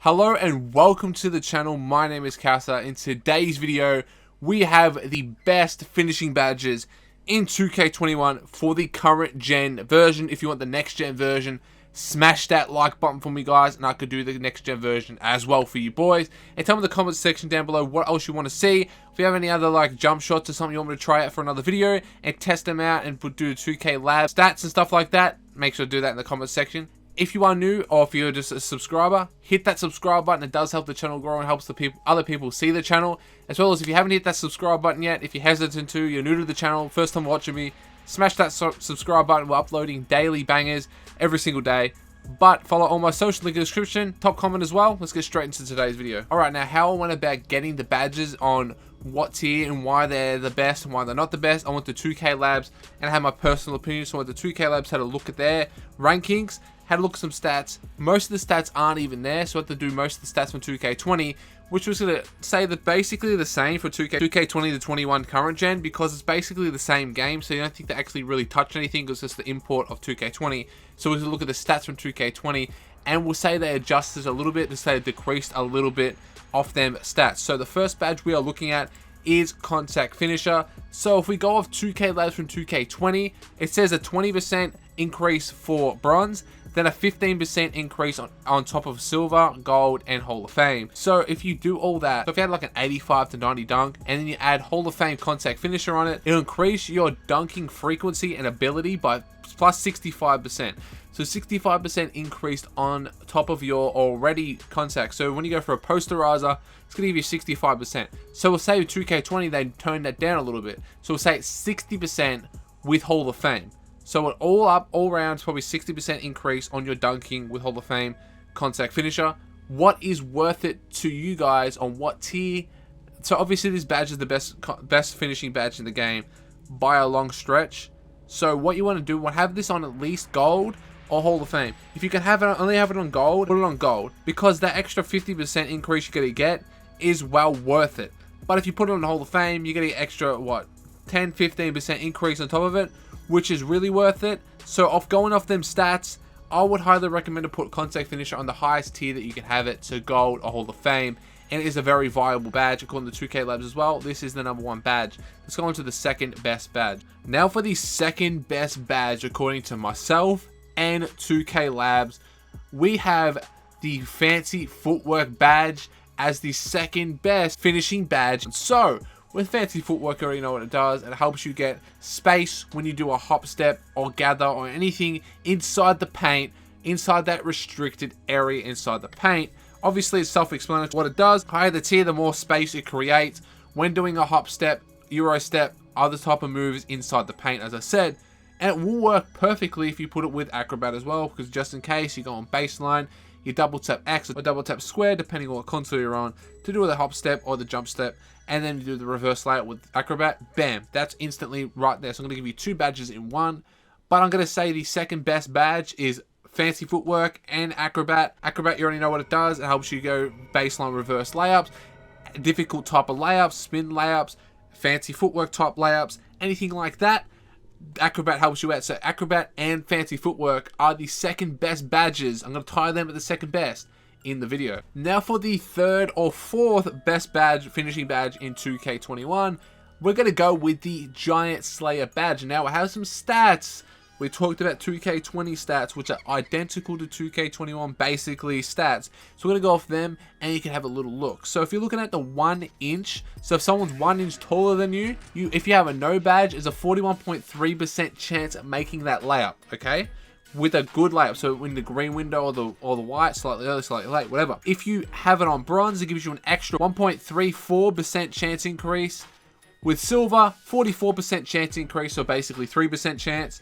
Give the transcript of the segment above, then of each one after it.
Hello and welcome to the channel. My name is Casa. In today's video, we have the best finishing badges in 2K21 for the current gen version. If you want the next gen version, smash that like button for me, guys, and I could do the next gen version as well for you boys. And tell me in the comments section down below what else you want to see. If you have any other like jump shots or something you want me to try out for another video and test them out and do 2K lab stats and stuff like that, make sure to do that in the comments section. If you are new or if you're just a subscriber, hit that subscribe button. It does help the channel grow and helps the other people see the channel. As well as if you haven't hit that subscribe button yet, if you're hesitant to, you're new to the channel, first time watching me, smash that subscribe button. We're uploading daily bangers every single day. But follow all my social link in the description, top comment as well. Let's get straight into today's video. Alright, now how I went about getting the badges on what tier and why they're the best and why they're not the best. I went to 2K Labs and I had my personal opinion. So I went to 2K Labs, had a look at their rankings, had a look at some stats. Most of the stats aren't even there, so I had to do most of the stats from 2K20, which was going to say that basically the same for 2K20 to 21 current gen, because it's basically the same game, so you don't think they actually really touch anything, because it's just the import of 2K20. So we'll look at the stats from 2K20, and we'll say they adjusted a little bit, to say they decreased a little bit off them stats. So the first badge we are looking at is contact finisher. So if we go off 2K Labs from 2K20, it says a 20% increase for bronze, then a 15% increase on top of silver, gold, and Hall of Fame. So if you do all that, so if you had like an 85 to 90 dunk, and then you add Hall of Fame contact finisher on it, it'll increase your dunking frequency and ability by plus 65%. So 65% increased on top of your already contact. So when you go for a posterizer, it's going to give you 65%. So we'll say with 2K20, they turn that down a little bit. So we'll say it's 60% with Hall of Fame. So it all up, all round, it's probably 60% increase on your dunking with Hall of Fame contact finisher. What is worth it to you guys on what tier? So obviously this badge is the best finishing badge in the game by a long stretch. So what you want to do, have this on at least gold or Hall of Fame. If you can have it, only have it on gold, put it on gold, because that extra 50% increase you're going to get is well worth it. But if you put it on Hall of Fame, you're going to get extra, what, 10-15% increase on top of it, which is really worth it. So going off them stats, I would highly recommend to put contact finisher on the highest tier that you can have it, so gold or Hall of Fame. And it is a very viable badge according to 2K Labs as well. This is the #1 badge. Let's go on to the second best badge. Now for the second best badge according to myself and 2K Labs, we have the fancy footwork badge as the second best finishing badge. So with fancy footwork, you already know what it does. It helps you get space when you do a hop step or gather or anything inside the paint, inside that restricted area inside the paint. Obviously, it's self-explanatory what it does. Higher the tier, the more space it creates when doing a hop step, euro step, other type of moves inside the paint, as I said. And it will work perfectly if you put it with acrobat as well, because just in case you go on baseline, you double tap X or double tap square, depending on what console you're on, to do the hop step or the jump step, and then you do the reverse layout with acrobat. Bam, that's instantly right there. So I'm going to give you two badges in one, but I'm going to say the second best badge is fancy footwork and acrobat. Acrobat, you already know what it does. It helps you go baseline reverse layups, difficult type of layups, spin layups, fancy footwork type layups, anything like that. Acrobat helps you out. So acrobat and fancy footwork are the second best badges. I'm going to tie them at the second best in the video. Now for the third or fourth best badge, finishing badge in 2K21, we're going to go with the Giant Slayer badge. Now it has some stats. We talked about 2K20 stats, which are identical to 2K21 basically stats. So we're going to go off them and you can have a little look. So if you're looking at the 1 inch, so if someone's 1 inch taller than you, if you have a no badge, there's a 41.3% chance at making that layup, okay? With a good layup, so in the green window or the white, slightly early, slightly late, whatever. If you have it on bronze, it gives you an extra 1.34% chance increase. With silver, 44% chance increase, so basically 3% chance.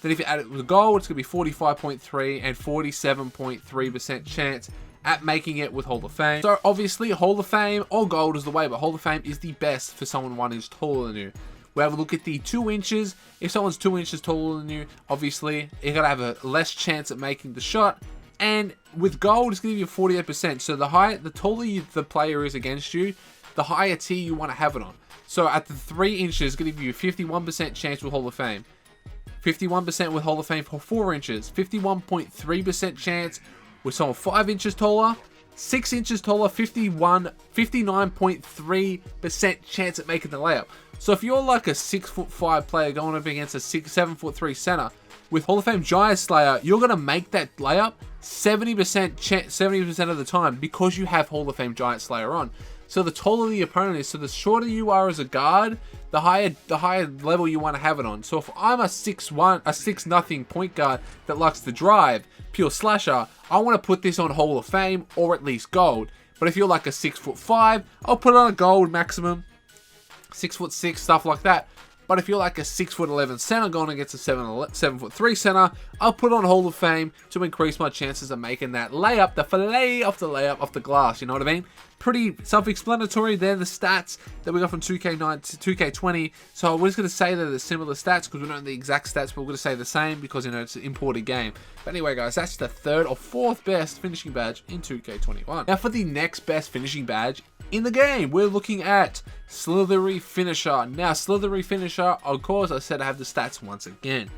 Then if you add it with gold, it's going to be 45.3 and 47.3% chance at making it with Hall of Fame. So obviously Hall of Fame or gold is the way, but Hall of Fame is the best for someone 1 inch taller than you. We have a look at the 2 inches. If someone's 2 inches taller than you, obviously you're going to have a less chance at making the shot. And with gold, it's going to give you 48%. So the taller the player is against you, the higher tier you want to have it on. So at the 3 inches, it's going to give you a 51% chance with Hall of Fame. 51% with Hall of Fame for 4 inches. 51.3% chance with someone 5 inches taller. 6 inches taller, 59.3% chance at making the layup. So if you're like a 6'5" player going up against a 7'3" center, with Hall of Fame Giant Slayer, you're going to make that layup 70% of the time because you have Hall of Fame Giant Slayer on. So the taller the opponent is, so the shorter you are as a guard, the higher level you want to have it on. So if I'm a 6'0" point guard that likes to drive, pure slasher, I want to put this on Hall of Fame or at least gold. But if you're like a 6'5", I'll put it on a gold maximum, 6'6", stuff like that. But if you're like a 6'11" center going against a 7'3" center, I'll put on Hall of Fame to increase my chances of making that layup, the fillet off the layup off the glass, you know what I mean? Pretty self-explanatory. They're the stats that we got from 2K9 to 2K20. So we're just going to say they're the similar stats because we don't know the exact stats, but we're going to say the same because, you know, it's an imported game. But anyway, guys, that's the 3rd or 4th best finishing badge in 2K21. Now for the next best finishing badge in the game, we're looking at Slithery Finisher. Now, Slithery Finisher, of course, I said I have the stats once again.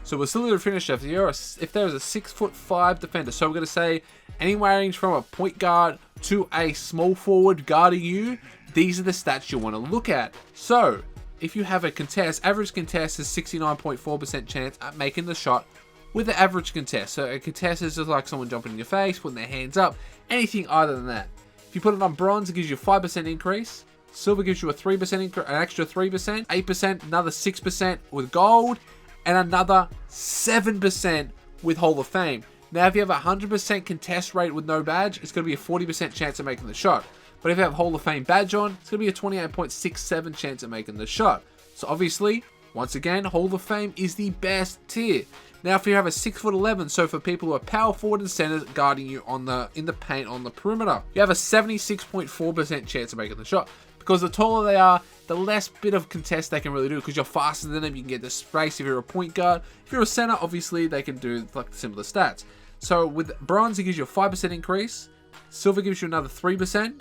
So with Slithery Finisher, if there's a 6'5" defender, so we're going to say anywhere range from a point guard to a small forward guarding you, these are the stats you want to look at. So if you have a contest, average contest is 69.4% chance at making the shot with the average contest. So a contest is just like someone jumping in your face, putting their hands up, anything other than that. If you put it on bronze, it gives you a 5% increase. Silver gives you a 3% increase, an extra 3%, 8%, another 6% with gold, and another 7% with Hall of Fame. Now, if you have a 100% contest rate with no badge, it's going to be a 40% chance of making the shot. But if you have Hall of Fame badge on, it's going to be a 28.67% chance of making the shot. So obviously, once again, Hall of Fame is the best tier. Now, if you have a 6'11", so for people who are power forward and centers guarding you in the paint on the perimeter, you have a 76.4% chance of making the shot. Because the taller they are, the less bit of contest they can really do. Because you're faster than them, you can get the space if you're a point guard. If you're a center, obviously they can do like similar stats. So with bronze, it gives you a 5% increase. Silver gives you another 3%.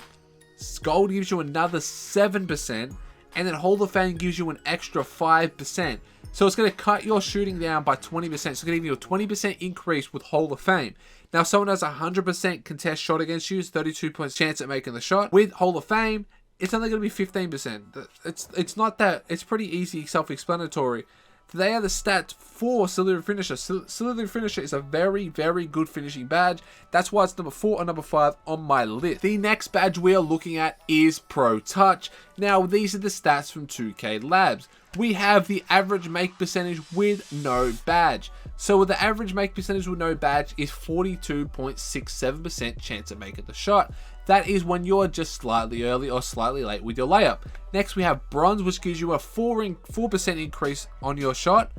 Gold gives you another 7%. And then Hall of Fame gives you an extra 5%. So it's going to cut your shooting down by 20%. So it's going to give you a 20% increase with Hall of Fame. Now, if someone has a 100% contest shot against you, it's 32% chance at making the shot. With Hall of Fame, it's only going to be 15%. It's not that. It's pretty easy, self-explanatory. They are the stats for Slithery Finisher. Slithery Finisher is a very, very good finishing badge. That's why it's number 4 or number 5 on my list. The next badge we are looking at is Pro Touch. Now, these are the stats from 2K Labs. We have the average make percentage with no badge. So with the average make percentage with no badge is 42.67% chance of making the shot. That is when you're just slightly early or slightly late with your layup. Next, we have bronze, which gives you a 4% increase on your shot.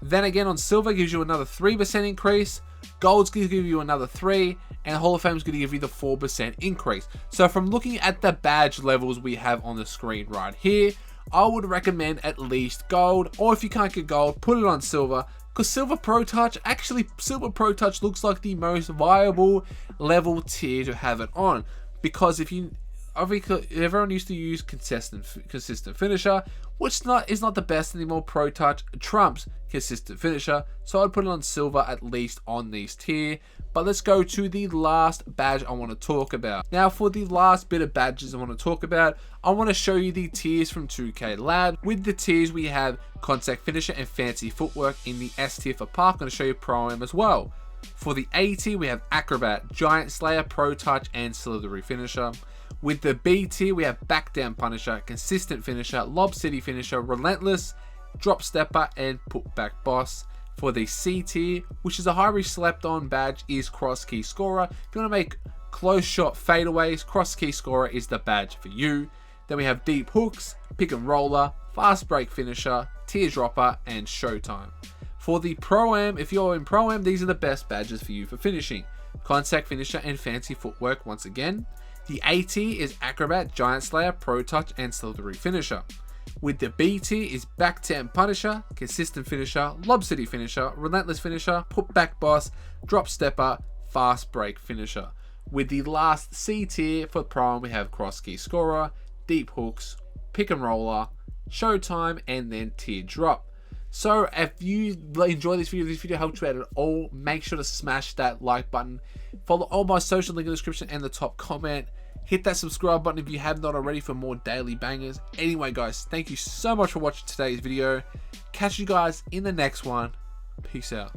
Then again, on silver, gives you another 3% increase. Gold's going to give you another 3%. And Hall of Fame's going to give you the 4% increase. So from looking at the badge levels we have on the screen right here, I would recommend at least gold. Or if you can't get gold, put it on silver. Because Silver Pro Touch looks like the most viable level tier to have it on. Because if you, everyone used to use consistent finisher, which is not the best anymore. Pro Touch trumps consistent finisher, so I'd put it on silver at least on these tier. But let's go to the last badge I want to talk about. Now, for the last bit of badges I want to talk about, I want to show you the tiers from 2K Lab. With the tiers, we have contact finisher and fancy footwork in the S tier for park. I'm going to show you Pro Am as well. For the A tier, we have Acrobat, Giant Slayer, Pro Touch, and Slithery Finisher. With the B tier, we have Back Down Punisher, Consistent Finisher, Lob City Finisher, Relentless, Drop Stepper, and Put Back Boss. For the C tier, which is a highly slept on badge, is Cross Key Scorer. If you want to make close shot fadeaways, Cross Key Scorer is the badge for you. Then we have Deep Hooks, Pick and Roller, Fast Break Finisher, Teardropper, and Showtime. For the Pro-Am, if you're in Pro-Am, these are the best badges for you for finishing. Contact Finisher and Fancy Footwork once again. The A tier is Acrobat, Giant Slayer, Pro Touch, and Slithery Finisher. With the B tier is Back Down Punisher, Consistent Finisher, Lob City Finisher, Relentless Finisher, Put Back Boss, Drop Stepper, Fast Break Finisher. With the last C tier for Pro-Am, we have Cross Key Scorer, Deep Hooks, Pick and Roller, Showtime, and then Teardrop. So if you enjoy this video helped you out at all, make sure to smash that like button. Follow all my social link in the description and the top comment. Hit that subscribe button if you have not already for more daily bangers. Anyway guys, thank you so much for watching today's video. Catch you guys in the next one. Peace out.